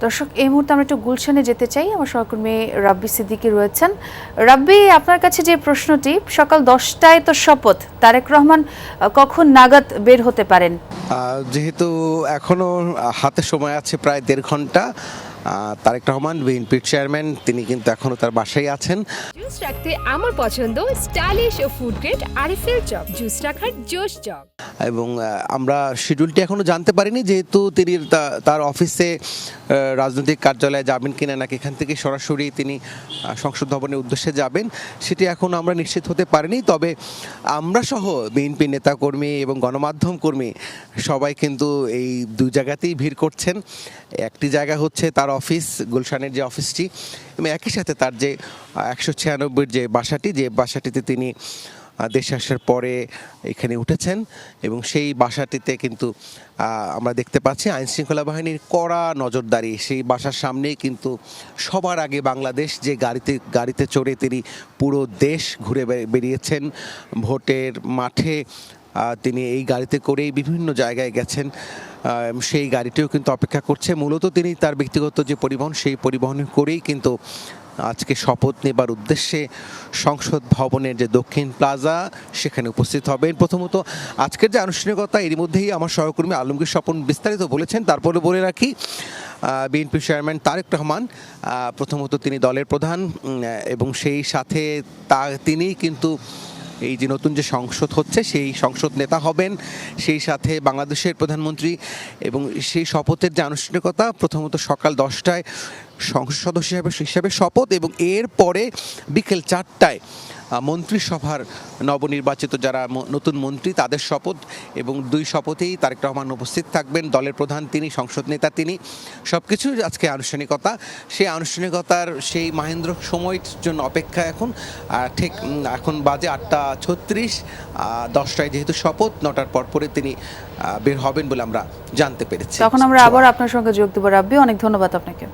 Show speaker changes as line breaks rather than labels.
দর্শক, এই মুহূর্তে আমরা একটু গুলশানে যেতে চাই। আমার সহকর্মী রাব্বি সিদ্দিকী রয়েছেন। রাব্বি, আপনার কাছে যে প্রশ্নটি, সকাল 10টায় তো শপথ, তারেক রহমান কখন নাগাদ বের হতে পারেন?
যেহেতু এখনো হাতে সময় আছে প্রায় 1.5 ঘন্টা, তারেক রহমান বিএনপির চেয়ারম্যান তিনি কিন্তু এখনো তার বাসায় আছেন।
জুস রাখতে আমার পছন্দ স্টাইলিশ ও ফুড গ্রেড আরএফএল চক। জুস রাখার জোশ চক। এবং
আমরা শিডিউলটি এখনো জানতে পারিনি, যেহেতু তিনি তার অফিসে রাজনৈতিক কার্যালয়ে যাবেন কিনা, নাকি এখান থেকে সরাসরি তিনি সংসদ ভবনের উদ্দেশ্যে যাবেন, সেটি এখনো আমরা নিশ্চিত হতে পারিনি। তবে আমরা সহ বিএনপি নেতাকর্মী এবং গণমাধ্যম কর্মী সবাই কিন্তু এই দুই জায়গাতেই ভিড় করছেন। একটি জায়গা হচ্ছে তার অফিস, গুলশানের যে অফিসটি, এবং একই সাথে তার যে 196 যে বাসাটিতে তিনি দেশে আসার পরে এখানে উঠেছেন, এবং সেই বাসাটিতে কিন্তু আমরা দেখতে পাচ্ছি আইনশৃঙ্খলা বাহিনীর কড়া নজরদারি। সেই বাসার সামনেই কিন্তু সবার আগে বাংলাদেশ যে গাড়িতে চড়ে তিনি পুরো দেশ ঘুরে বেরিয়েছেন, ভোটের মাঠে তিনি এই গাড়িতে করেই বিভিন্ন জায়গায় গেছেন। সেই গাড়িটিও কিন্তু অপেক্ষা করছে। মূলত তিনি তার ব্যক্তিগত যে পরিবহন, সেই পরিবহনে করেই কিন্তু আজকে শপথ নেবার উদ্দেশ্যে সংসদ ভবনের যে দক্ষিণ প্লাজা সেখানে উপস্থিত হবেন। প্রথমত আজকের যে আনুষ্ঠানিকতা, এর মধ্যেই আমার সহকর্মী আলমগীর স্বপন বিস্তারিত বলেছেন। তারপরে বলে রাখি, বিএনপি চেয়ারম্যান তারেক রহমান প্রথমত তিনি দলের প্রধান, এবং সেই সাথে তিনিই কিন্তু এই যে নতুন যে সংসদ হচ্ছে সেই সংসদ নেতা হবেন, সেই সাথে বাংলাদেশের প্রধানমন্ত্রী। এবং সেই শপথের যে আনুষ্ঠানিকতা, প্রথমত সকাল 10টায় সংসদ সদস্য হিসাবে শপথ, এবং এর পরে বিকেল 4টায় মন্ত্রিসভার নবনির্বাচিত যারা নতুন মন্ত্রী তাদের শপথ। এবং দুই শপথেই তারেক রহমান উপস্থিত থাকবেন, দলের প্রধান তিনি, সংসদ নেতা তিনি। সব কিছু আজকে আনুষ্ঠানিকতা। সেই আনুষ্ঠানিকতার সেই মাহেন্দ্র সময়ের জন্য অপেক্ষা এখন। ঠিক এখন বাজে 8:36। 10টায় যেহেতু শপথ, 9টার পরে তিনি বের হবেন বলে আমরা জানতে পেরেছি।
তখন আমরা আবার আপনার সঙ্গে যোগ দেব। রাব্বি, অনেক ধন্যবাদ আপনাকে।